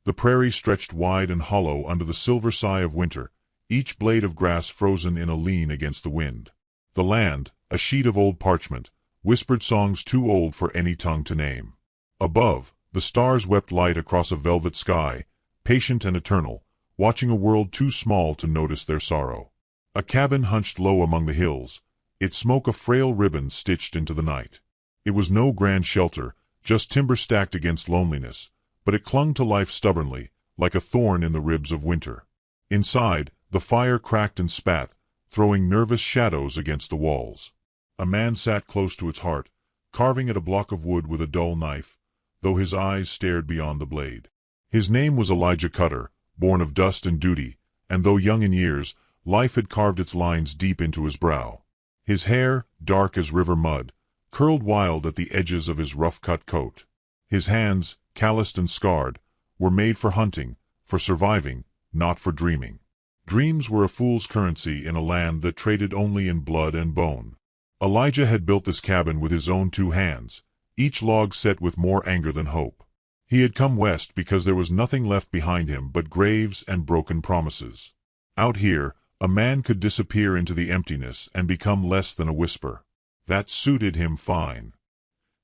The prairie stretched wide and hollow under the silver sigh of winter, each blade of grass frozen in a lean against the wind. The land, a sheet of old parchment, whispered songs too old for any tongue to name. Above, the stars wept light across a velvet sky, patient and eternal, watching a world too small to notice their sorrow. A cabin hunched low among the hills, its smoke a frail ribbon stitched into the night. It was no grand shelter, just timber stacked against loneliness, but it clung to life stubbornly, like a thorn in the ribs of winter. Inside, the fire cracked and spat, throwing nervous shadows against the walls. A man sat close to its heart, carving at a block of wood with a dull knife, though his eyes stared beyond the blade. His name was Elijah Cutter, born of dust and duty, and though young in years, life had carved its lines deep into his brow. His hair, dark as river mud, curled wild at the edges of his rough-cut coat. His hands, calloused and scarred, were made for hunting, for surviving, not for dreaming. Dreams were a fool's currency in a land that traded only in blood and bone. Elijah had built this cabin with his own 2 hands, each log set with more anger than hope. He had come west because there was nothing left behind him but graves and broken promises. Out here, a man could disappear into the emptiness and become less than a whisper. That suited him fine.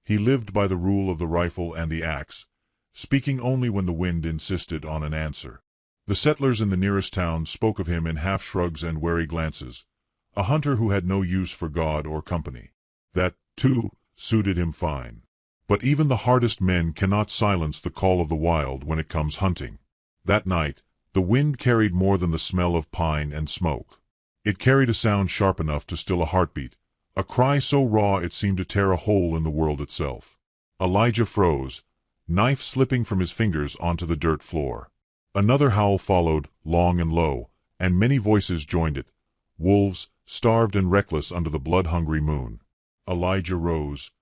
He lived by the rule of the rifle and the axe, speaking only when the wind insisted on an answer. The settlers in the nearest town spoke of him in half-shrugs and wary glances, a hunter who had no use for God or company. That, too, suited him fine. But even the hardest men cannot silence the call of the wild when it comes hunting. That night, the wind carried more than the smell of pine and smoke. It carried a sound sharp enough to still a heartbeat, a cry so raw it seemed to tear a hole in the world itself. Elijah froze, knife slipping from his fingers onto the dirt floor. Another howl followed, long and low, and many voices joined it, wolves, starved and reckless under the blood-hungry moon. Elijah rose,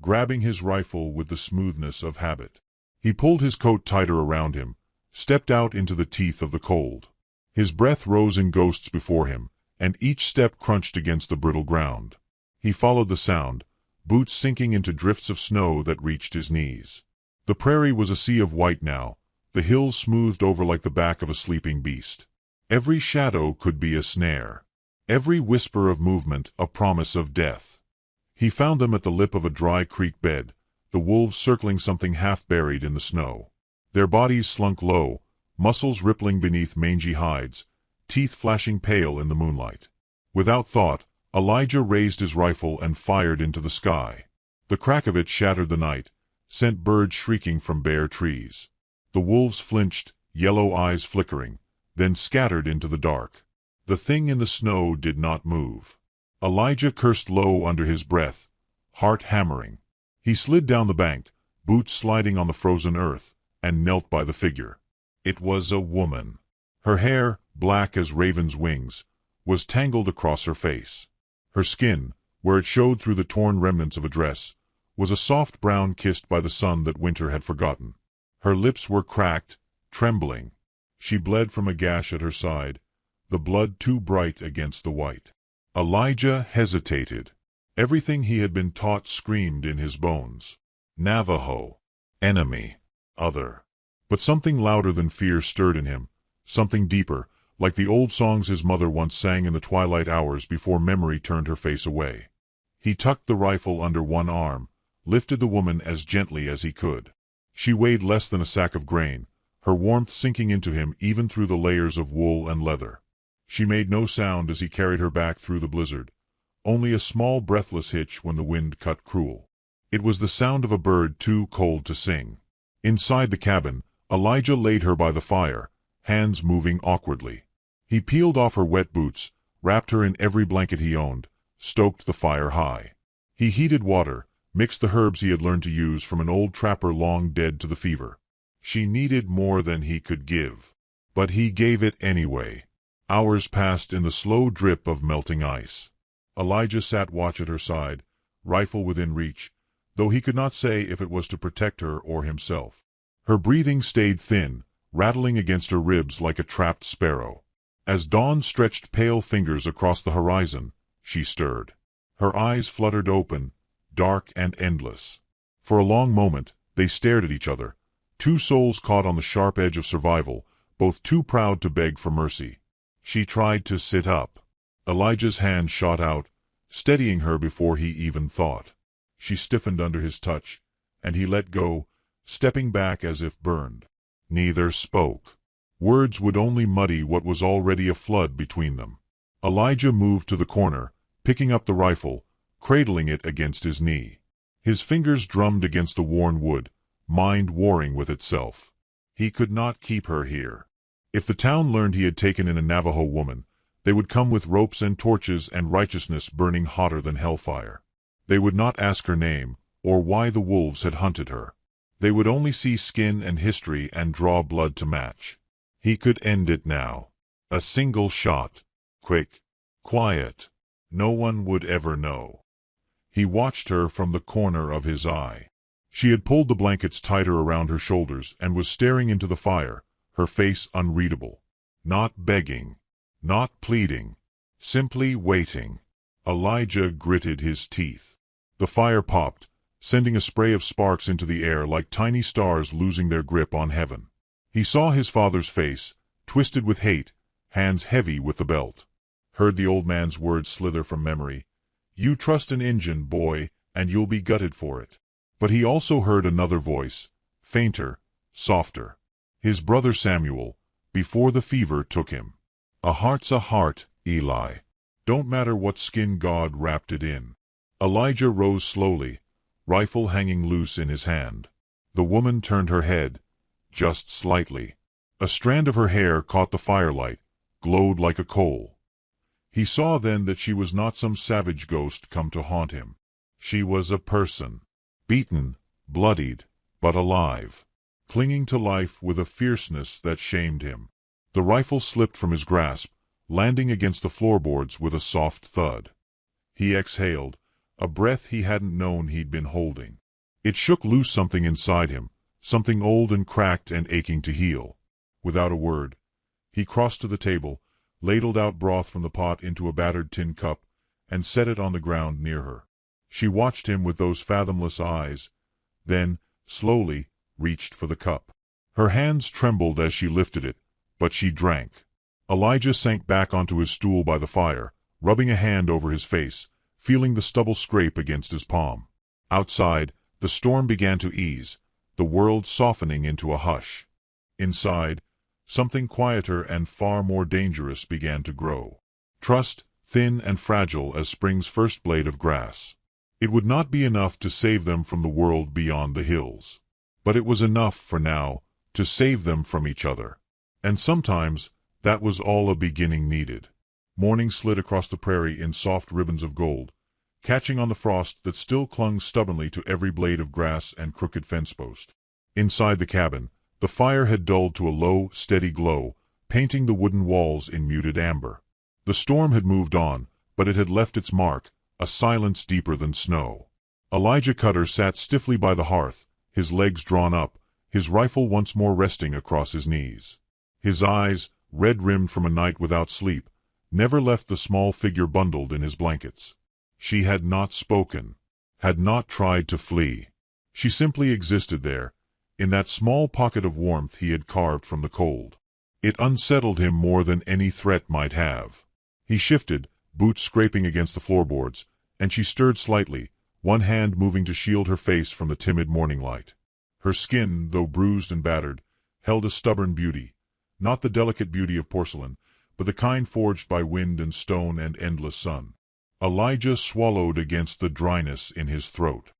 grabbing his rifle with the smoothness of habit. He pulled his coat tighter around him, stepped out into the teeth of the cold. His breath rose in ghosts before him, and each step crunched against the brittle ground. He followed the sound, boots sinking into drifts of snow that reached his knees. The prairie was a sea of white now, the hills smoothed over like the back of a sleeping beast. Every shadow could be a snare. Every whisper of movement a promise of death. He found them at the lip of a dry creek bed, the wolves circling something half-buried in the snow. Their bodies slunk low, muscles rippling beneath mangy hides, teeth flashing pale in the moonlight. Without thought, Elijah raised his rifle and fired into the sky. The crack of it shattered the night, sent birds shrieking from bare trees. The wolves flinched, yellow eyes flickering, then scattered into the dark. The thing in the snow did not move. Elijah cursed low under his breath, heart hammering. He slid down the bank, boots sliding on the frozen earth, and knelt by the figure. It was a woman. Her hair, black as raven's wings, was tangled across her face. Her skin, where it showed through the torn remnants of a dress, was a soft brown kissed by the sun that winter had forgotten. Her lips were cracked, trembling. She bled from a gash at her side, the blood too bright against the white. Elijah hesitated. Everything he had been taught screamed in his bones. Navajo. Enemy. Other. But something louder than fear stirred in him, something deeper, like the old songs his mother once sang in the twilight hours before memory turned her face away. He tucked the rifle under one arm, lifted the woman as gently as he could. She weighed less than a sack of grain, her warmth sinking into him even through the layers of wool and leather. She made no sound as he carried her back through the blizzard, only a small breathless hitch when the wind cut cruel. It was the sound of a bird too cold to sing. Inside the cabin, Elijah laid her by the fire, hands moving awkwardly. He peeled off her wet boots, wrapped her in every blanket he owned, stoked the fire high. He heated water, mixed the herbs he had learned to use from an old trapper long dead to the fever. She needed more than he could give. But he gave it anyway. Hours passed in the slow drip of melting ice. Elijah sat watch at her side, rifle within reach, though he could not say if it was to protect her or himself. Her breathing stayed thin, rattling against her ribs like a trapped sparrow. As dawn stretched pale fingers across the horizon, she stirred. Her eyes fluttered open, dark and endless. For a long moment, they stared at each other, Two souls caught on the sharp edge of survival, both too proud to beg for mercy. She tried to sit up. Elijah's hand shot out, steadying her before he even thought. She stiffened under his touch, and he let go, stepping back as if burned. Neither spoke. Words would only muddy what was already a flood between them. Elijah moved to the corner, picking up the rifle, cradling it against his knee. His fingers drummed against the worn wood, mind warring with itself. He could not keep her here. If the town learned he had taken in a Navajo woman, they would come with ropes and torches and righteousness burning hotter than hellfire. They would not ask her name, or why the wolves had hunted her. They would only see skin and history and draw blood to match. He could end it now. A single shot. Quick. Quiet. No one would ever know. He watched her from the corner of his eye. She had pulled the blankets tighter around her shoulders and was staring into the fire, her face unreadable. Not begging. Not pleading. Simply waiting. Elijah gritted his teeth. The fire popped, sending a spray of sparks into the air like tiny stars losing their grip on heaven. He saw his father's face, twisted with hate, hands heavy with the belt. Heard the old man's words slither from memory. You trust an Injun, boy, and you'll be gutted for it. But he also heard another voice, fainter, softer. His brother Samuel, before the fever took him. A heart's a heart, Eli. Don't matter what skin God wrapped it in. Elijah rose slowly, rifle hanging loose in his hand. The woman turned her head, just slightly. A strand of her hair caught the firelight, glowed like a coal. He saw then that she was not some savage ghost come to haunt him. She was a person, beaten, bloodied, but alive, clinging to life with a fierceness that shamed him. The rifle slipped from his grasp, landing against the floorboards with a soft thud. He exhaled, a breath he hadn't known he'd been holding. It shook loose something inside him, something old and cracked and aching to heal. Without a word, he crossed to the table, ladled out broth from the pot into a battered tin cup, and set it on the ground near her. She watched him with those fathomless eyes, then, slowly, reached for the cup. Her hands trembled as she lifted it, but she drank. Elijah sank back onto his stool by the fire, rubbing a hand over his face, feeling the stubble scrape against his palm. Outside, the storm began to ease, the world softening into a hush. Inside, something quieter and far more dangerous began to grow. Trust, thin and fragile as spring's first blade of grass. It would not be enough to save them from the world beyond the hills. But it was enough, for now, to save them from each other. And sometimes, that was all a beginning needed. Morning slid across the prairie in soft ribbons of gold, catching on the frost that still clung stubbornly to every blade of grass and crooked fence post. Inside the cabin, the fire had dulled to a low, steady glow, painting the wooden walls in muted amber. The storm had moved on, but it had left its mark, a silence deeper than snow. Elijah Cutter sat stiffly by the hearth, his legs drawn up, his rifle once more resting across his knees. His eyes, red-rimmed from a night without sleep, never left the small figure bundled in his blankets. She had not spoken, had not tried to flee. She simply existed there, in that small pocket of warmth he had carved from the cold. It unsettled him more than any threat might have. He shifted, boots scraping against the floorboards, and she stirred slightly, one hand moving to shield her face from the timid morning light. Her skin, though bruised and battered, held a stubborn beauty, not the delicate beauty of porcelain, but the kind forged by wind and stone and endless sun. Elijah swallowed against the dryness in his throat.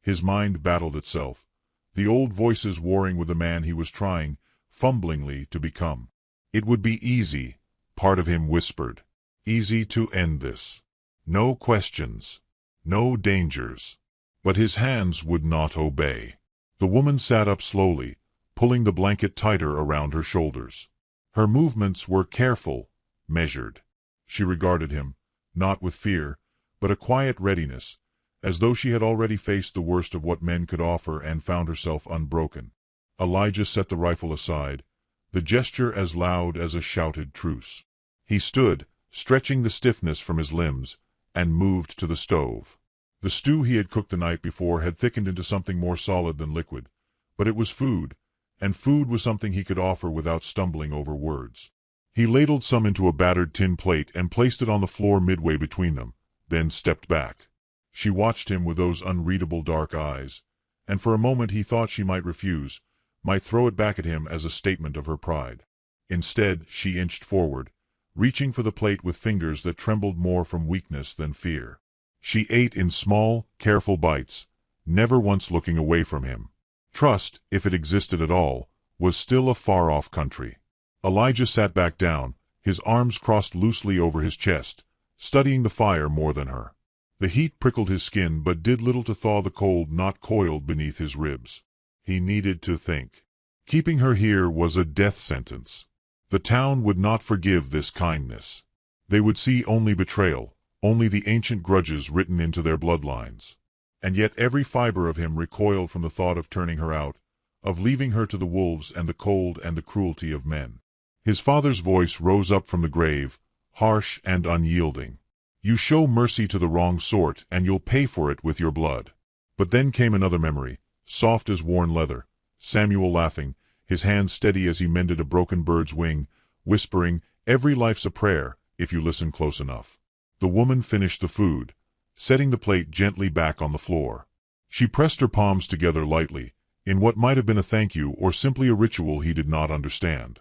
His mind battled itself, the old voices warring with the man he was trying, fumblingly, to become. It would be easy, part of him whispered. Easy to end this. No questions. No dangers. But his hands would not obey. The woman sat up slowly, pulling the blanket tighter around her shoulders. Her movements were careful, measured. She regarded him, not with fear, but a quiet readiness, as though she had already faced the worst of what men could offer and found herself unbroken. Elijah set the rifle aside, the gesture as loud as a shouted truce. He stood, stretching the stiffness from his limbs, and moved to the stove. The stew he had cooked the night before had thickened into something more solid than liquid, but it was food, and food was something he could offer without stumbling over words. He ladled some into a battered tin plate and placed it on the floor midway between them, then stepped back. She watched him with those unreadable dark eyes, and for a moment he thought she might refuse, might throw it back at him as a statement of her pride. Instead, she inched forward, reaching for the plate with fingers that trembled more from weakness than fear. She ate in small, careful bites, never once looking away from him. Trust, if it existed at all, was still a far-off country. Elijah sat back down, his arms crossed loosely over his chest, studying the fire more than her. The heat prickled his skin but did little to thaw the cold knot coiled beneath his ribs. He needed to think. Keeping her here was a death sentence. The town would not forgive this kindness. They would see only betrayal, only the ancient grudges written into their bloodlines. And yet every fiber of him recoiled from the thought of turning her out, of leaving her to the wolves and the cold and the cruelty of men. His father's voice rose up from the grave, harsh and unyielding. You show mercy to the wrong sort, and you'll pay for it with your blood. But then came another memory, soft as worn leather, Samuel laughing, his hand steady as he mended a broken bird's wing, whispering, every life's a prayer, if you listen close enough. The woman finished the food, setting the plate gently back on the floor. She pressed her palms together lightly, in what might have been a thank you or simply a ritual he did not understand.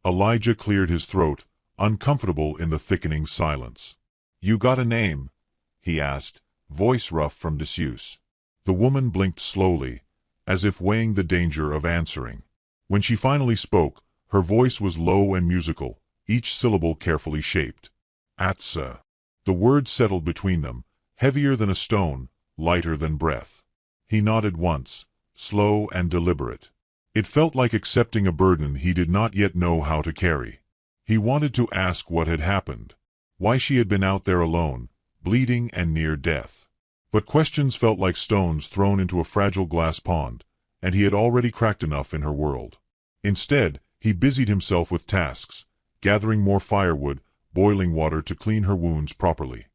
Elijah cleared his throat, uncomfortable in the thickening silence. You got a name? He asked, voice rough from disuse. The woman blinked slowly, as if weighing the danger of answering. When she finally spoke, her voice was low and musical, each syllable carefully shaped. Atsa. The words settled between them, heavier than a stone, lighter than breath. He nodded once, slow and deliberate. It felt like accepting a burden he did not yet know how to carry. He wanted to ask what had happened, why she had been out there alone, bleeding and near death. But questions felt like stones thrown into a fragile glass pond, and he had already cracked enough in her world. Instead, he busied himself with tasks, gathering more firewood, boiling water to clean her wounds properly.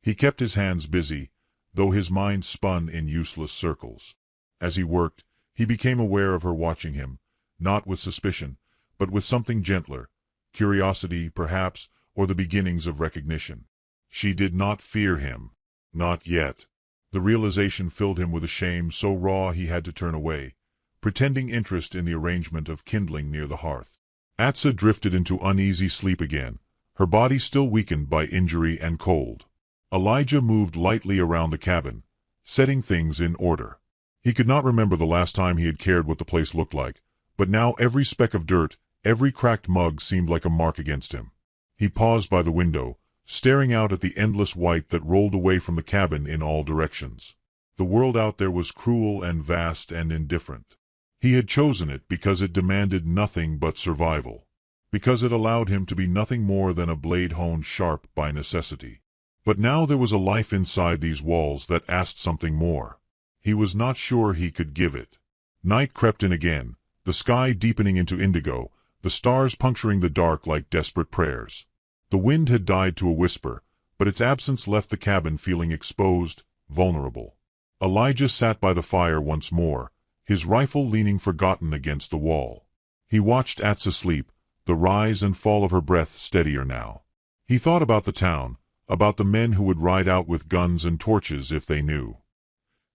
He kept his hands busy, though his mind spun in useless circles. As he worked, he became aware of her watching him, not with suspicion, but with something gentler, curiosity, perhaps, or the beginnings of recognition. She did not fear him. Not yet. The realization filled him with a shame so raw he had to turn away, pretending interest in the arrangement of kindling near the hearth. Atsa drifted into uneasy sleep again, her body still weakened by injury and cold. Elijah moved lightly around the cabin, setting things in order. He could not remember the last time he had cared what the place looked like, but now every speck of dirt, every cracked mug seemed like a mark against him. He paused by the window, staring out at the endless white that rolled away from the cabin in all directions. The world out there was cruel and vast and indifferent. He had chosen it because it demanded nothing but survival, because it allowed him to be nothing more than a blade honed sharp by necessity. But now there was a life inside these walls that asked something more. He was not sure he could give it. Night crept in again, the sky deepening into indigo, the stars puncturing the dark like desperate prayers. The wind had died to a whisper, but its absence left the cabin feeling exposed, vulnerable. Elijah sat by the fire once more, his rifle leaning forgotten against the wall. He watched Atsa sleep, the rise and fall of her breath steadier now. He thought about the town, about the men who would ride out with guns and torches if they knew.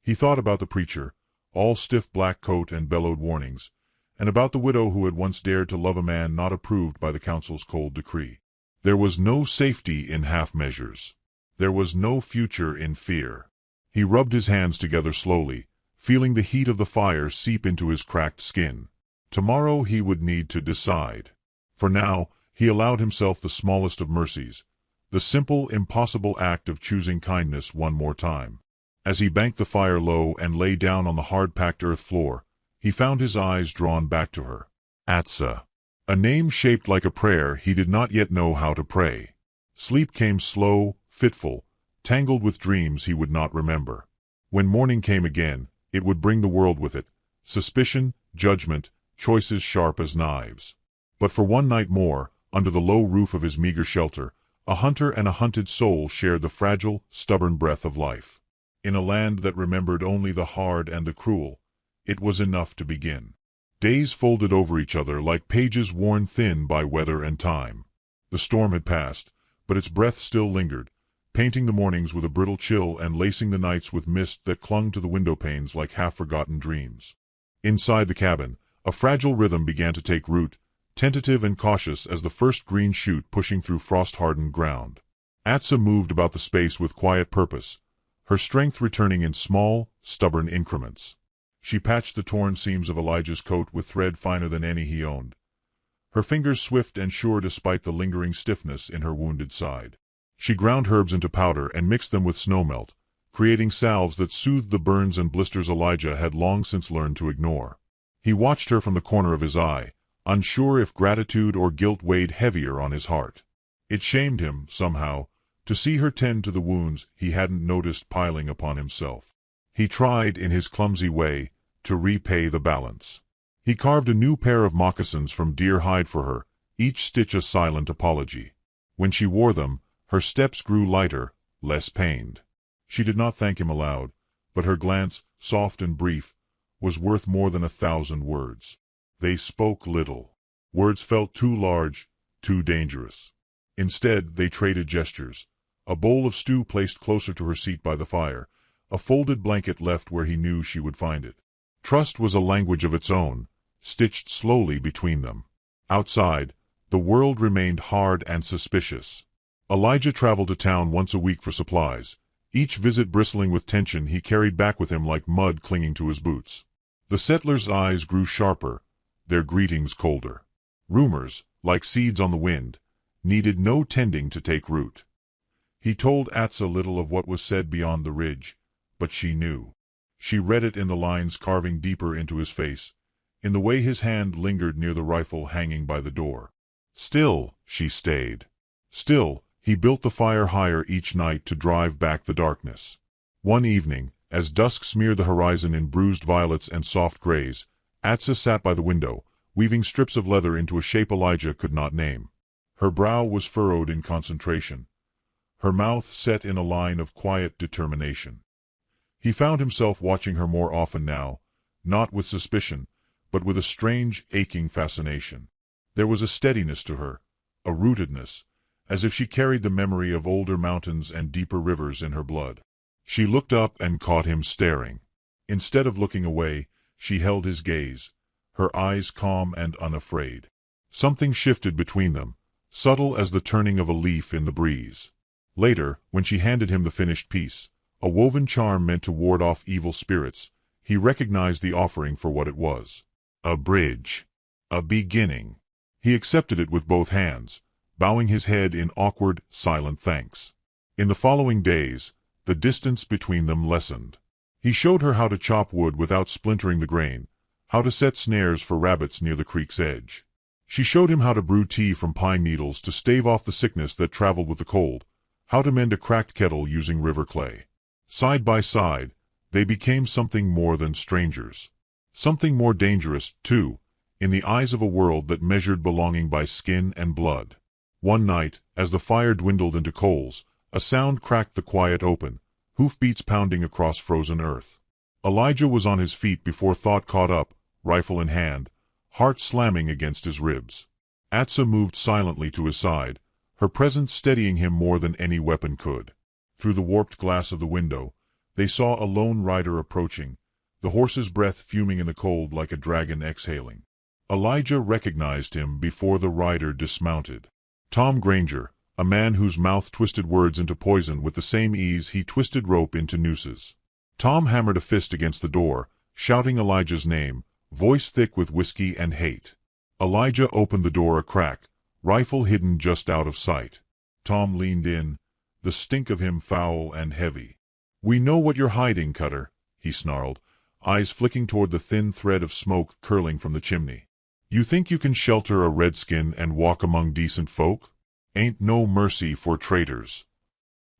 He thought about the preacher, all stiff black coat and bellowed warnings, and about the widow who had once dared to love a man not approved by the council's cold decree. There was no safety in half-measures. There was no future in fear. He rubbed his hands together slowly, feeling the heat of the fire seep into his cracked skin. Tomorrow he would need to decide. For now, he allowed himself the smallest of mercies, the simple, impossible act of choosing kindness one more time. As he banked the fire low and lay down on the hard-packed earth floor, he found his eyes drawn back to her. Atsa. A name shaped like a prayer he did not yet know how to pray. Sleep came slow, fitful, tangled with dreams he would not remember. When morning came again, it would bring the world with it, suspicion, judgment, choices sharp as knives. But for one night more, under the low roof of his meager shelter, a hunter and a hunted soul shared the fragile, stubborn breath of life. In a land that remembered only the hard and the cruel, it was enough to begin. Days folded over each other like pages worn thin by weather and time. The storm had passed, but its breath still lingered, painting the mornings with a brittle chill and lacing the nights with mist that clung to the window panes like half-forgotten dreams. Inside the cabin, a fragile rhythm began to take root, tentative and cautious as the first green shoot pushing through frost-hardened ground. Atsa moved about the space with quiet purpose, her strength returning in small, stubborn increments. She patched the torn seams of Elijah's coat with thread finer than any he owned, her fingers swift and sure despite the lingering stiffness in her wounded side. She ground herbs into powder and mixed them with snowmelt, creating salves that soothed the burns and blisters Elijah had long since learned to ignore. He watched her from the corner of his eye, unsure if gratitude or guilt weighed heavier on his heart. It shamed him, somehow, to see her tend to the wounds he hadn't noticed piling upon himself. He tried, in his clumsy way, to repay the balance. He carved a new pair of moccasins from deer hide for her, each stitch a silent apology. When she wore them, her steps grew lighter, less pained. She did not thank him aloud, but her glance, soft and brief, was worth more than 1,000 words. They spoke little. Words felt too large, too dangerous. Instead, they traded gestures. A bowl of stew placed closer to her seat by the fire, a folded blanket left where he knew she would find it. Trust was a language of its own, stitched slowly between them. Outside, the world remained hard and suspicious. Elijah traveled to town once a week for supplies, each visit bristling with tension he carried back with him like mud clinging to his boots. The settlers' eyes grew sharper, their greetings colder. Rumors, like seeds on the wind, needed no tending to take root. He told Atsa little of what was said beyond the ridge, but she knew. She read it in the lines carving deeper into his face, in the way his hand lingered near the rifle hanging by the door. Still, she stayed. Still, he built the fire higher each night to drive back the darkness. One evening, as dusk smeared the horizon in bruised violets and soft grays, Atsa sat by the window, weaving strips of leather into a shape Elijah could not name. Her brow was furrowed in concentration, her mouth set in a line of quiet determination. He found himself watching her more often now, not with suspicion, but with a strange, aching fascination. There was a steadiness to her, a rootedness, as if she carried the memory of older mountains and deeper rivers in her blood. She looked up and caught him staring. Instead of looking away, she held his gaze, her eyes calm and unafraid. Something shifted between them, subtle as the turning of a leaf in the breeze. Later, when she handed him the finished piece, a woven charm meant to ward off evil spirits, he recognized the offering for what it was. A bridge. A beginning. He accepted it with both hands, bowing his head in awkward, silent thanks. In the following days, the distance between them lessened. He showed her how to chop wood without splintering the grain, how to set snares for rabbits near the creek's edge. She showed him how to brew tea from pine needles to stave off the sickness that traveled with the cold, how to mend a cracked kettle using river clay. Side by side, they became something more than strangers. Something more dangerous, too, in the eyes of a world that measured belonging by skin and blood. One night, as the fire dwindled into coals, a sound cracked the quiet open, hoofbeats pounding across frozen earth. Elijah was on his feet before thought caught up, rifle in hand, heart slamming against his ribs. Atsa moved silently to his side, her presence steadying him more than any weapon could. Through the warped glass of the window, they saw a lone rider approaching, the horse's breath fuming in the cold like a dragon exhaling. Elijah recognized him before the rider dismounted. Tom Granger, a man whose mouth twisted words into poison with the same ease he twisted rope into nooses. Tom hammered a fist against the door, shouting Elijah's name, voice thick with whiskey and hate. Elijah opened the door a crack, rifle hidden just out of sight. Tom leaned in, the stink of him foul and heavy. "We know what you're hiding, Cutter," he snarled, eyes flicking toward the thin thread of smoke curling from the chimney. "You think you can shelter a redskin and walk among decent folk? Ain't no mercy for traitors."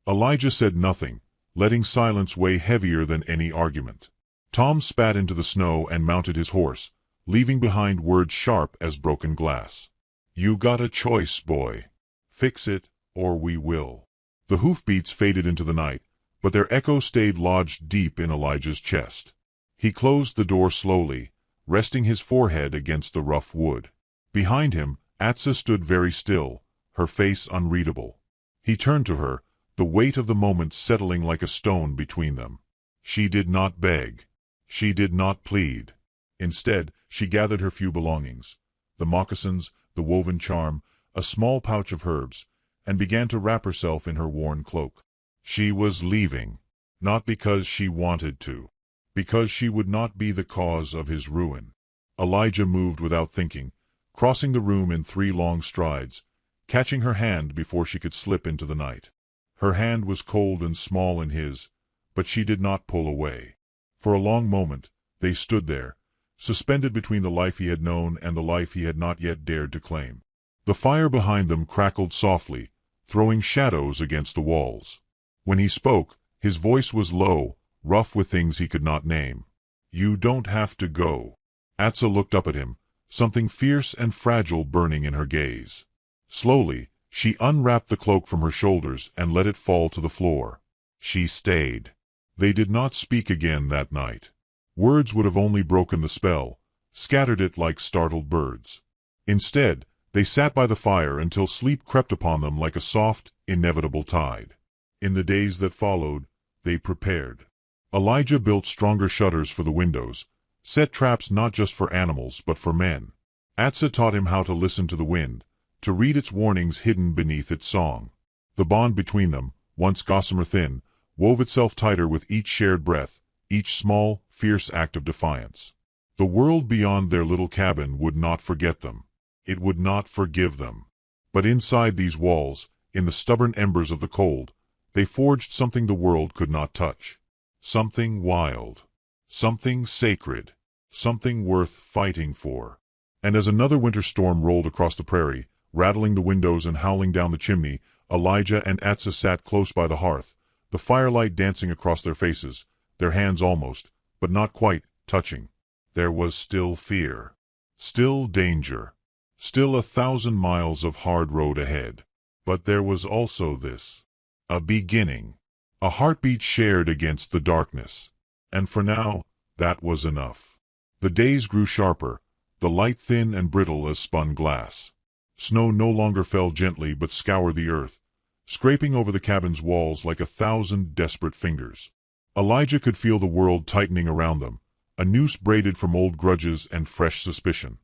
Elijah said nothing, letting silence weigh heavier than any argument. Tom spat into the snow and mounted his horse, leaving behind words sharp as broken glass. "You got a choice, boy. Fix it, or we will." The hoofbeats faded into the night, but their echo stayed lodged deep in Elijah's chest. He closed the door slowly, resting his forehead against the rough wood. Behind him, Atsa stood very still, her face unreadable. He turned to her, the weight of the moment settling like a stone between them. She did not beg. She did not plead. Instead, she gathered her few belongings, the moccasins, the woven charm, a small pouch of herbs, and began to wrap herself in her worn cloak. She was leaving, not because she wanted to, because she would not be the cause of his ruin. Elijah moved without thinking, crossing the room in 3 long strides, catching her hand before she could slip into the night. Her hand was cold and small in his, but she did not pull away. For a long moment, they stood there, suspended between the life he had known and the life he had not yet dared to claim. The fire behind them crackled softly, throwing shadows against the walls. When he spoke, his voice was low, rough with things he could not name. "You don't have to go." Atsa looked up at him, something fierce and fragile burning in her gaze. Slowly, she unwrapped the cloak from her shoulders and let it fall to the floor. She stayed. They did not speak again that night. Words would have only broken the spell, scattered it like startled birds. Instead, they sat by the fire until sleep crept upon them like a soft, inevitable tide. In the days that followed, they prepared. Elijah built stronger shutters for the windows, set traps not just for animals but for men. Atsa taught him how to listen to the wind, to read its warnings hidden beneath its song. The bond between them, once gossamer thin, wove itself tighter with each shared breath, each small, fierce act of defiance. The world beyond their little cabin would not forget them. It would not forgive them. But inside these walls, in the stubborn embers of the cold, they forged something the world could not touch. Something wild. Something sacred. Something worth fighting for. And as another winter storm rolled across the prairie, rattling the windows and howling down the chimney, Elijah and Atsa sat close by the hearth, the firelight dancing across their faces, their hands almost, but not quite, touching. There was still fear. Still danger. Still 1,000 miles of hard road ahead. But there was also this. A beginning. A heartbeat shared against the darkness. And for now, that was enough. The days grew sharper, the light thin and brittle as spun glass. Snow no longer fell gently but scoured the earth, scraping over the cabin's walls like 1,000 desperate fingers. Elijah could feel the world tightening around them, a noose braided from old grudges and fresh suspicion.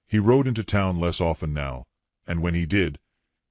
He rode into town less often now, and when he did,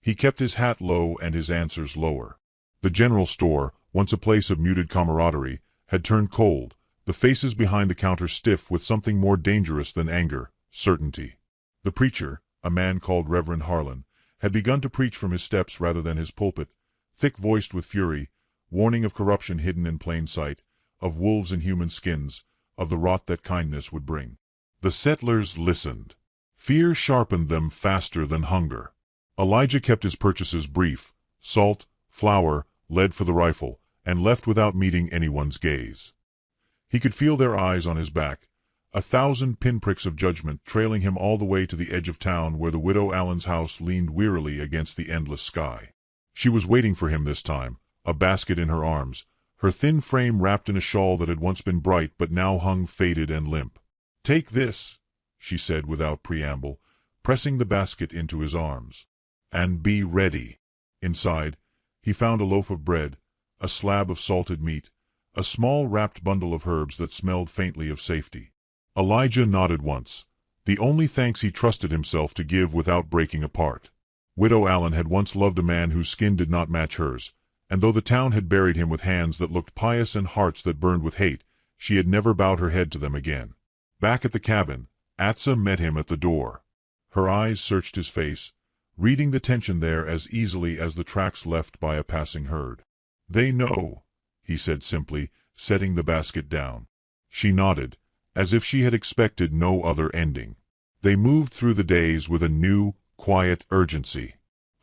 he kept his hat low and his answers lower. The general store, once a place of muted camaraderie, had turned cold, the faces behind the counter stiff with something more dangerous than anger, certainty. The preacher, a man called Reverend Harlan, had begun to preach from his steps rather than his pulpit, thick-voiced with fury, warning of corruption hidden in plain sight, of wolves in human skins, of the rot that kindness would bring. The settlers listened. Fear sharpened them faster than hunger. Elijah kept his purchases brief: salt, flour, lead for the rifle, and left without meeting anyone's gaze. He could feel their eyes on his back, 1,000 pinpricks of judgment trailing him all the way to the edge of town where the widow Allen's house leaned wearily against the endless sky. She was waiting for him this time, a basket in her arms, her thin frame wrapped in a shawl that had once been bright but now hung faded and limp. "Take this," she said without preamble, pressing the basket into his arms. "And be ready." Inside, he found a loaf of bread, a slab of salted meat, a small wrapped bundle of herbs that smelled faintly of safety. Elijah nodded once, the only thanks he trusted himself to give without breaking apart. Widow Allen had once loved a man whose skin did not match hers, and though the town had buried him with hands that looked pious and hearts that burned with hate, she had never bowed her head to them again. Back at the cabin, Atsa met him at the door. Her eyes searched his face, reading the tension there as easily as the tracks left by a passing herd. "They know," he said simply, setting the basket down. She nodded, as if she had expected no other ending. They moved through the days with a new, quiet urgency.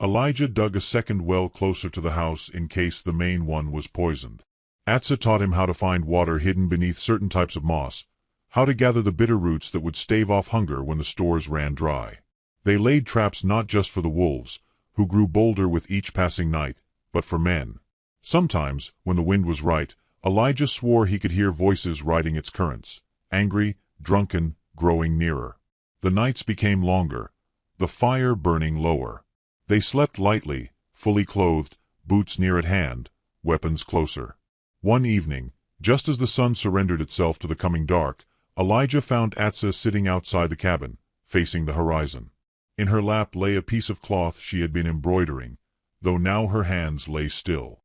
Elijah dug a second well closer to the house in case the main one was poisoned. Atsa taught him how to find water hidden beneath certain types of moss, how to gather the bitter roots that would stave off hunger when the stores ran dry. They laid traps not just for the wolves, who grew bolder with each passing night, but for men. Sometimes, when the wind was right, Elijah swore he could hear voices riding its currents, angry, drunken, growing nearer. The nights became longer, the fire burning lower. They slept lightly, fully clothed, boots near at hand, weapons closer. One evening, just as the sun surrendered itself to the coming dark, Elijah found Atsa sitting outside the cabin, facing the horizon. In her lap lay a piece of cloth she had been embroidering, though now her hands lay still.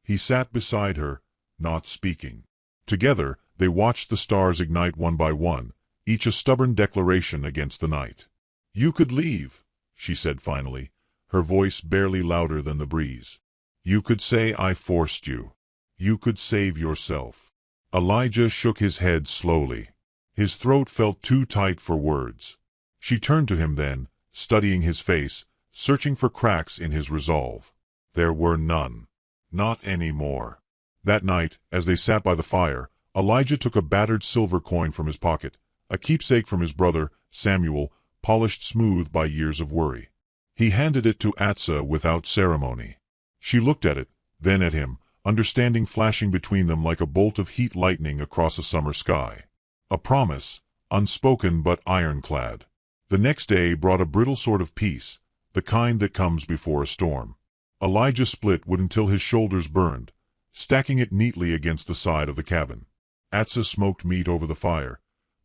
He sat beside her, not speaking. Together, they watched the stars ignite one by one, each a stubborn declaration against the night. "You could leave," she said finally, her voice barely louder than the breeze. "You could say I forced you. You could save yourself." Elijah shook his head slowly. His throat felt too tight for words. She turned to him then, studying his face, searching for cracks in his resolve. There were none. Not any more. That night, as they sat by the fire, Elijah took a battered silver coin from his pocket, a keepsake from his brother, Samuel, polished smooth by years of worry. He handed it to Atsa without ceremony. She looked at it, then at him, understanding flashing between them like a bolt of heat lightning across a summer sky. A promise, unspoken but ironclad. The next day brought a brittle sort of peace, the kind that comes before a storm. Elijah split wood until his shoulders burned, stacking it neatly against the side of the cabin. Atsa smoked meat over the fire,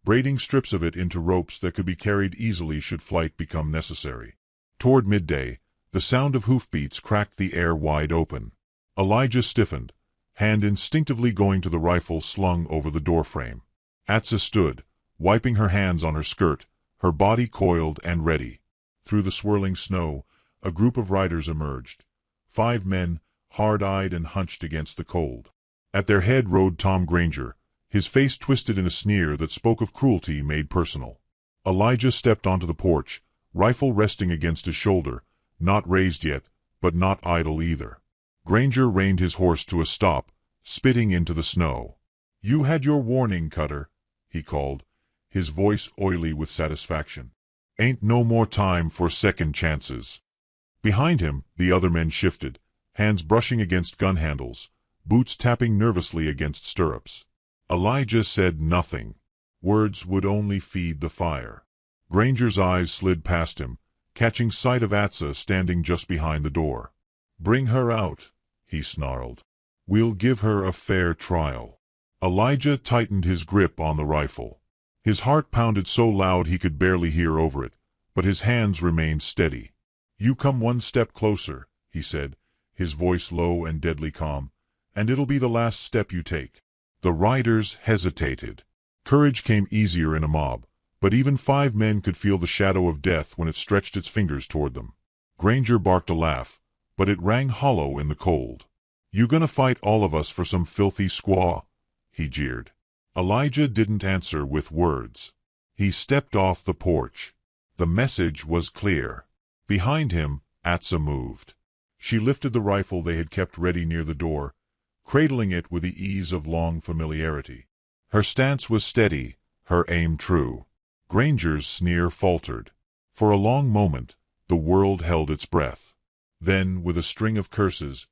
braiding strips of it into ropes that could be carried easily should flight become necessary. Toward midday, the sound of hoofbeats cracked the air wide open. Elijah stiffened, hand instinctively going to the rifle slung over the doorframe. Atsa stood, wiping her hands on her skirt, her body coiled and ready. Through the swirling snow, a group of riders emerged. 5 men, hard-eyed and hunched against the cold. At their head rode Tom Granger, his face twisted in a sneer that spoke of cruelty made personal. Elijah stepped onto the porch, rifle resting against his shoulder, not raised yet, but not idle either. Granger reined his horse to a stop, spitting into the snow. "You had your warning, Cutter," he called, his voice oily with satisfaction. "Ain't no more time for second chances." Behind him, the other men shifted, hands brushing against gun handles, boots tapping nervously against stirrups. Elijah said nothing. Words would only feed the fire. Granger's eyes slid past him, catching sight of Atsa standing just behind the door. "Bring her out," he snarled. "We'll give her a fair trial." Elijah tightened his grip on the rifle. His heart pounded so loud he could barely hear over it, but his hands remained steady. "You come one step closer," he said, his voice low and deadly calm, "and it'll be the last step you take." The riders hesitated. Courage came easier in a mob, but even 5 men could feel the shadow of death when it stretched its fingers toward them. Granger barked a laugh, but it rang hollow in the cold. "You gonna fight all of us for some filthy squaw?" he jeered. Elijah didn't answer with words. He stepped off the porch. The message was clear. Behind him, Atsa moved. She lifted the rifle they had kept ready near the door, cradling it with the ease of long familiarity. Her stance was steady, her aim true. Granger's sneer faltered. For a long moment, the world held its breath. Then, with a string of curses,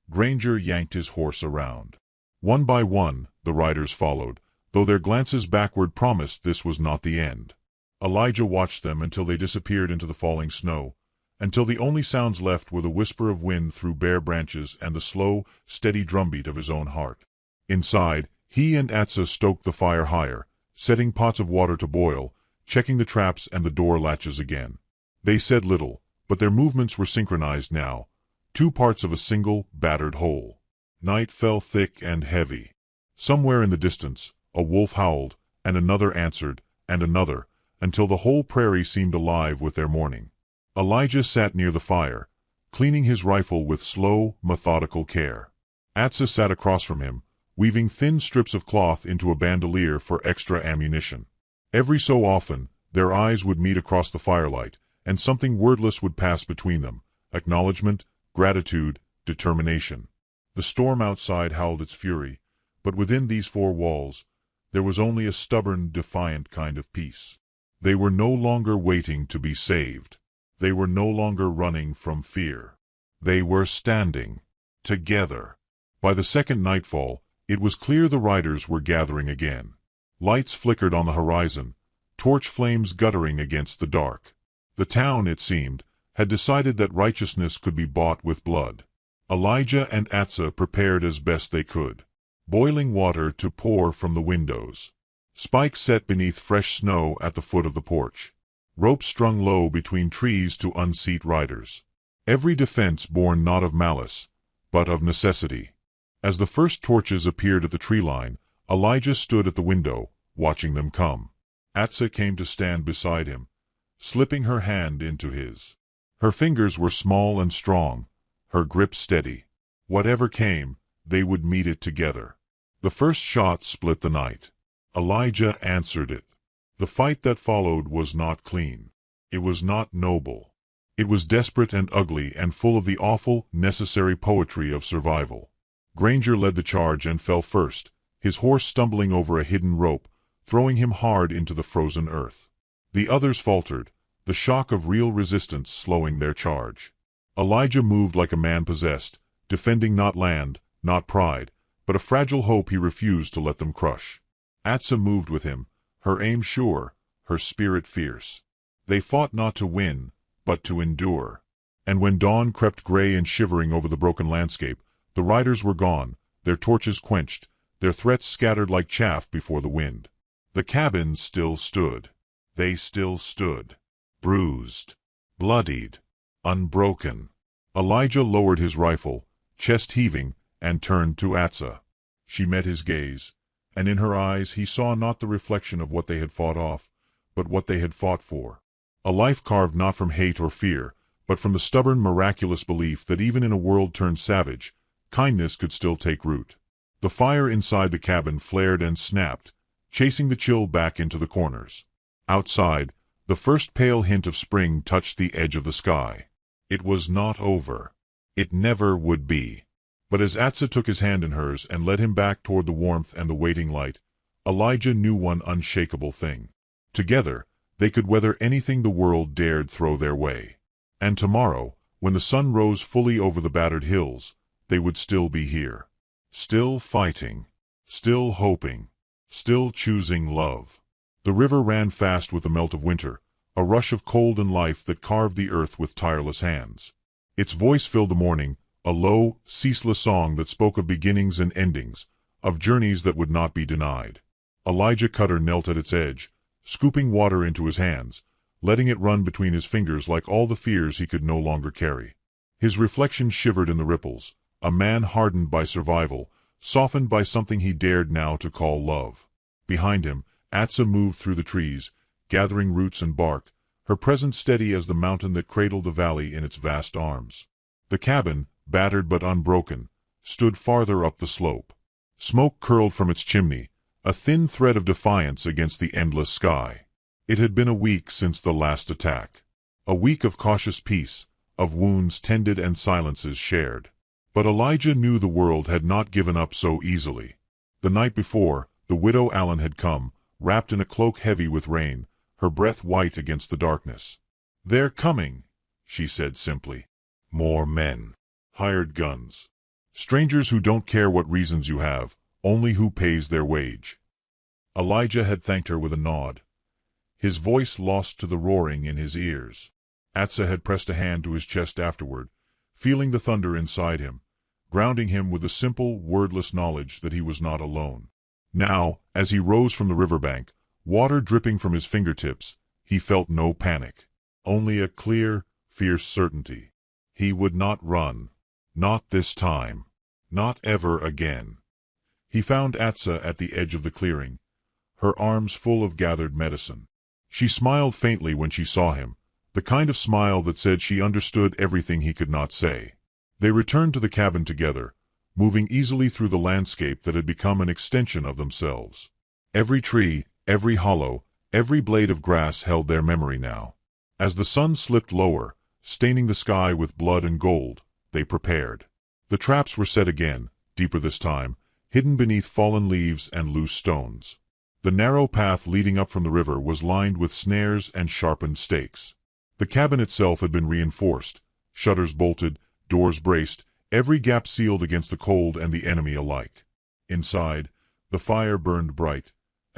Granger yanked his horse around. One by one, the riders followed, though their glances backward promised this was not the end. Elijah watched them until they disappeared into the falling snow, until the only sounds left were the whisper of wind through bare branches and the slow, steady drumbeat of his own heart. Inside, he and Atsa stoked the fire higher, setting pots of water to boil, checking the traps and the door latches again. They said little, but their movements were synchronized now, 2 parts of a single, battered whole. Night fell thick and heavy. Somewhere in the distance, a wolf howled, and another answered, and another, until the whole prairie seemed alive with their mourning. Elijah sat near the fire, cleaning his rifle with slow, methodical care. Atsa sat across from him, weaving thin strips of cloth into a bandolier for extra ammunition. Every so often, their eyes would meet across the firelight, and something wordless would pass between them, acknowledgement, gratitude, determination. The storm outside howled its fury, but within these 4 walls, there was only a stubborn, defiant kind of peace. They were no longer waiting to be saved. They were no longer running from fear. They were standing together. By the second nightfall, it was clear the riders were gathering again. Lights flickered on the horizon, torch flames guttering against the dark. The town, it seemed, had decided that righteousness could be bought with blood. Elijah and Atsa prepared as best they could. Boiling water to pour from the windows. Spikes set beneath fresh snow at the foot of the porch. Ropes strung low between trees to unseat riders. Every defense born not of malice, but of necessity. As the first torches appeared at the tree line, Elijah stood at the window, watching them come. Atsa came to stand beside him, slipping her hand into his. Her fingers were small and strong, her grip steady. Whatever came, they would meet it together. The first shot split the night. Elijah answered it. The fight that followed was not clean. It was not noble. It was desperate and ugly and full of the awful, necessary poetry of survival. Granger led the charge and fell first, his horse stumbling over a hidden rope, throwing him hard into the frozen earth. The others faltered, the shock of real resistance slowing their charge. Elijah moved like a man possessed, defending not land, not pride, but a fragile hope he refused to let them crush. Atsa moved with him, her aim sure, her spirit fierce. They fought not to win, but to endure. And when dawn crept gray and shivering over the broken landscape, the riders were gone, their torches quenched, their threats scattered like chaff before the wind. The cabin still stood. They still stood. Bruised. Bloodied. Unbroken. Elijah lowered his rifle, chest heaving, and turned to Atsa. She met his gaze, and in her eyes he saw not the reflection of what they had fought off, but what they had fought for. A life carved not from hate or fear, but from the stubborn, miraculous belief that even in a world turned savage, kindness could still take root. The fire inside the cabin flared and snapped, chasing the chill back into the corners. Outside, the first pale hint of spring touched the edge of the sky. It was not over. It never would be. But as Atsa took his hand in hers and led him back toward the warmth and the waiting light, Elijah knew one unshakable thing. Together, they could weather anything the world dared throw their way. And tomorrow, when the sun rose fully over the battered hills, they would still be here. Still fighting. Still hoping. Still choosing love. The river ran fast with the melt of winter, a rush of cold and life that carved the earth with tireless hands. Its voice filled the morning, a low, ceaseless song that spoke of beginnings and endings, of journeys that would not be denied. Elijah Cutter knelt at its edge, scooping water into his hands, letting it run between his fingers like all the fears he could no longer carry. His reflection shivered in the ripples, a man hardened by survival, softened by something he dared now to call love. Behind him, Atsa moved through the trees, gathering roots and bark, her presence steady as the mountain that cradled the valley in its vast arms. The cabin, battered but unbroken, stood farther up the slope. Smoke curled from its chimney, a thin thread of defiance against the endless sky. It had been a week since the last attack. A week of cautious peace, of wounds tended and silences shared. But Elijah knew the world had not given up so easily. The night before, the widow Allen had come, wrapped in a cloak heavy with rain, her breath white against the darkness. "They're coming," she said simply. "More men. Hired guns. Strangers who don't care what reasons you have, only who pays their wage." Elijah had thanked her with a nod, his voice lost to the roaring in his ears. Atsa had pressed a hand to his chest afterward, feeling the thunder inside him, grounding him with the simple, wordless knowledge that he was not alone. Now, as he rose from the riverbank, water dripping from his fingertips, he felt no panic, only a clear, fierce certainty. He would not run. Not this time. Not ever again. He found Atsa at the edge of the clearing, her arms full of gathered medicine. She smiled faintly when she saw him, the kind of smile that said she understood everything he could not say. They returned to the cabin together, moving easily through the landscape that had become an extension of themselves. Every tree, every hollow, every blade of grass held their memory now. As the sun slipped lower, staining the sky with blood and gold, they prepared. The traps were set again, deeper this time, hidden beneath fallen leaves and loose stones. The narrow path leading up from the river was lined with snares and sharpened stakes. The cabin itself had been reinforced, shutters bolted, doors braced, every gap sealed against the cold and the enemy alike. Inside, the fire burned bright,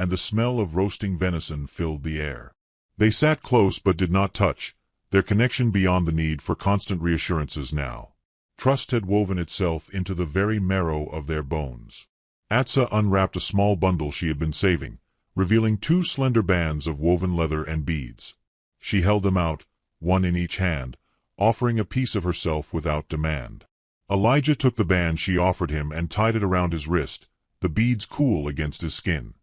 and the smell of roasting venison filled the air. They sat close but did not touch, their connection beyond the need for constant reassurances now. Trust had woven itself into the very marrow of their bones. Atsa unwrapped a small bundle she had been saving, revealing 2 slender bands of woven leather and beads. She held them out, one in each hand, offering a piece of herself without demand. Elijah took the band she offered him and tied it around his wrist, the beads cool against his skin.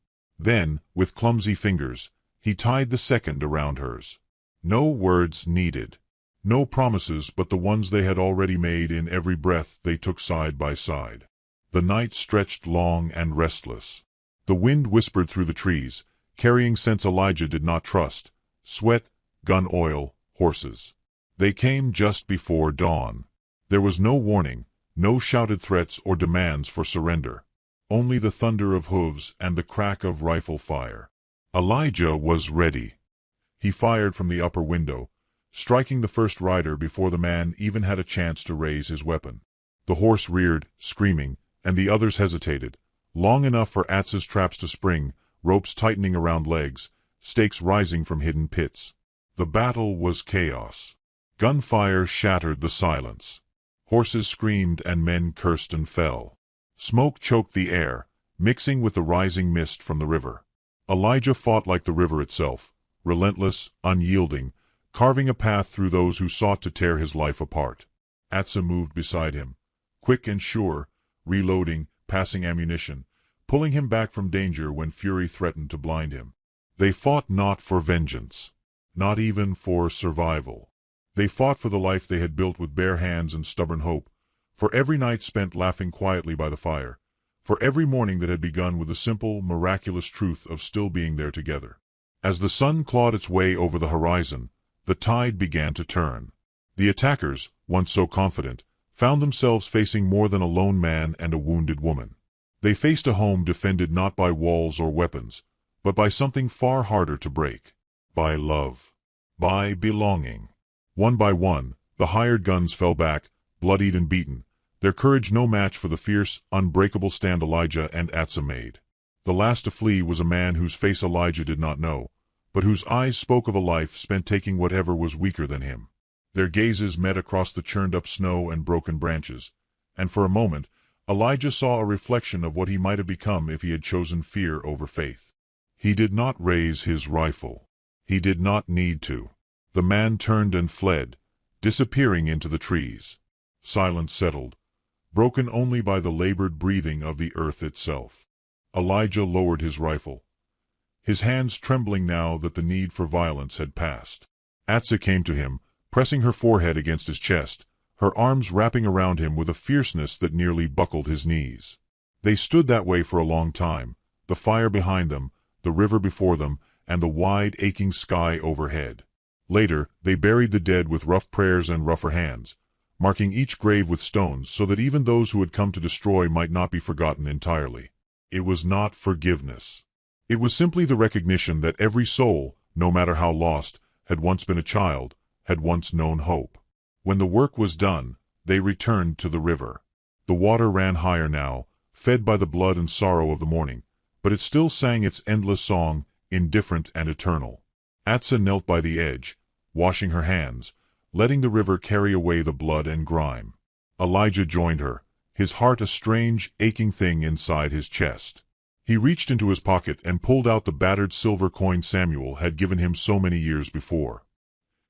Then, with clumsy fingers, he tied the second around hers. No words needed. No promises but the ones they had already made in every breath they took side by side. The night stretched long and restless. The wind whispered through the trees, carrying scents Elijah did not trust: sweat, gun oil, horses. They came just before dawn. There was no warning, no shouted threats or demands for surrender. Only the thunder of hooves and the crack of rifle fire. Elijah was ready. He fired from the upper window, striking the first rider before the man even had a chance to raise his weapon. The horse reared, screaming, and the others hesitated, long enough for Atsa's traps to spring, ropes tightening around legs, stakes rising from hidden pits. The battle was chaos. Gunfire shattered the silence. Horses screamed and men cursed and fell. Smoke choked the air, mixing with the rising mist from the river. Elijah fought like the river itself, relentless, unyielding, carving a path through those who sought to tear his life apart. Atsa moved beside him, quick and sure, reloading, passing ammunition, pulling him back from danger when fury threatened to blind him. They fought not for vengeance, not even for survival. They fought for the life they had built with bare hands and stubborn hope, for every night spent laughing quietly by the fire, for every morning that had begun with the simple, miraculous truth of still being there together. As the sun clawed its way over the horizon, the tide began to turn. The attackers, once so confident, found themselves facing more than a lone man and a wounded woman. They faced a home defended not by walls or weapons, but by something far harder to break. By love. By belonging. One by one, the hired guns fell back, bloodied and beaten, their courage no match for the fierce, unbreakable stand Elijah and Atsa made. The last to flee was a man whose face Elijah did not know, but whose eyes spoke of a life spent taking whatever was weaker than him. Their gazes met across the churned-up snow and broken branches, and for a moment, Elijah saw a reflection of what he might have become if he had chosen fear over faith. He did not raise his rifle. He did not need to. The man turned and fled, disappearing into the trees. Silence settled, broken only by the labored breathing of the earth itself. Elijah lowered his rifle, his hands trembling now that the need for violence had passed. Atsa came to him, pressing her forehead against his chest, her arms wrapping around him with a fierceness that nearly buckled his knees. They stood that way for a long time, the fire behind them, the river before them, and the wide, aching sky overhead. Later, they buried the dead with rough prayers and rougher hands, marking each grave with stones so that even those who had come to destroy might not be forgotten entirely. It was not forgiveness. It was simply the recognition that every soul, no matter how lost, had once been a child, had once known hope. When the work was done, they returned to the river. The water ran higher now, fed by the blood and sorrow of the morning, but it still sang its endless song, indifferent and eternal. Atsa knelt by the edge, washing her hands, letting the river carry away the blood and grime. Elijah joined her, his heart a strange, aching thing inside his chest. He reached into his pocket and pulled out the battered silver coin Samuel had given him so many years before.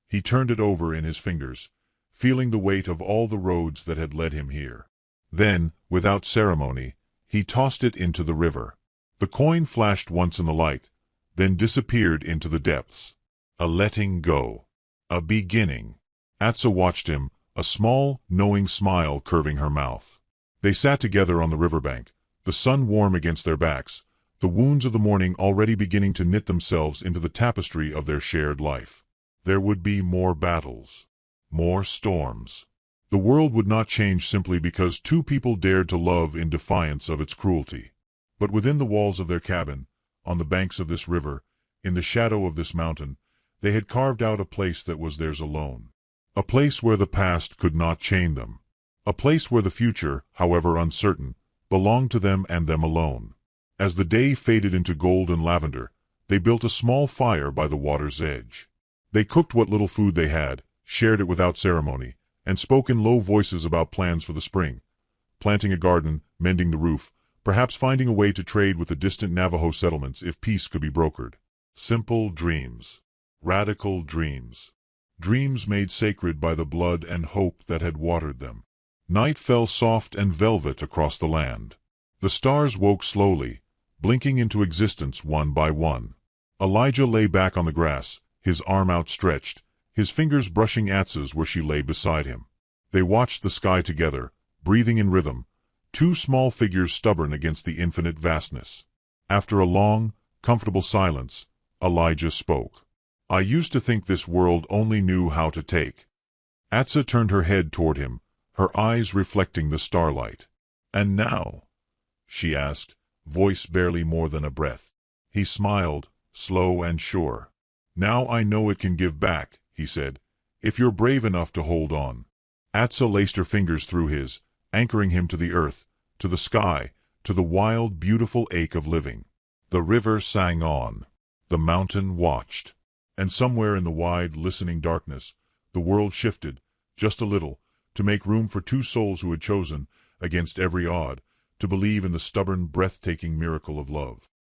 He turned it over in his fingers, feeling the weight of all the roads that had led him here. Then, without ceremony, he tossed it into the river. The coin flashed once in the light, then disappeared into the depths. A letting go. A beginning. Atsa watched him, a small, knowing smile curving her mouth. They sat together on the riverbank, the sun warm against their backs, the wounds of the morning already beginning to knit themselves into the tapestry of their shared life. There would be more battles. More storms. The world would not change simply because two people dared to love in defiance of its cruelty. But within the walls of their cabin, on the banks of this river, in the shadow of this mountain, they had carved out a place that was theirs alone. A place where the past could not chain them. A place where the future, however uncertain, belonged to them and them alone. As the day faded into gold and lavender, they built a small fire by the water's edge. They cooked what little food they had, shared it without ceremony, and spoke in low voices about plans for the spring. Planting a garden, mending the roof, perhaps finding a way to trade with the distant Navajo settlements if peace could be brokered. Simple dreams. Radical dreams. Dreams made sacred by the blood and hope that had watered them. Night fell soft and velvet across the land. The stars woke slowly, blinking into existence one by one. Elijah lay back on the grass, his arm outstretched, his fingers brushing Atz's where she lay beside him. They watched the sky together, breathing in rhythm, two small figures stubborn against the infinite vastness. After a long, comfortable silence, Elijah spoke. I used to think this world only knew how to take. Atza turned her head toward him, her eyes reflecting the starlight. And now? She asked, voice barely more than a breath. He smiled, slow and sure. Now I know it can give back, he said, if you're brave enough to hold on. Atza laced her fingers through his, anchoring him to the earth, to the sky, to the wild, beautiful ache of living. The river sang on. The mountain watched. And somewhere in the wide, listening darkness, the world shifted, just a little, to make room for two souls who had chosen, against every odd, to believe in the stubborn, breathtaking miracle of love.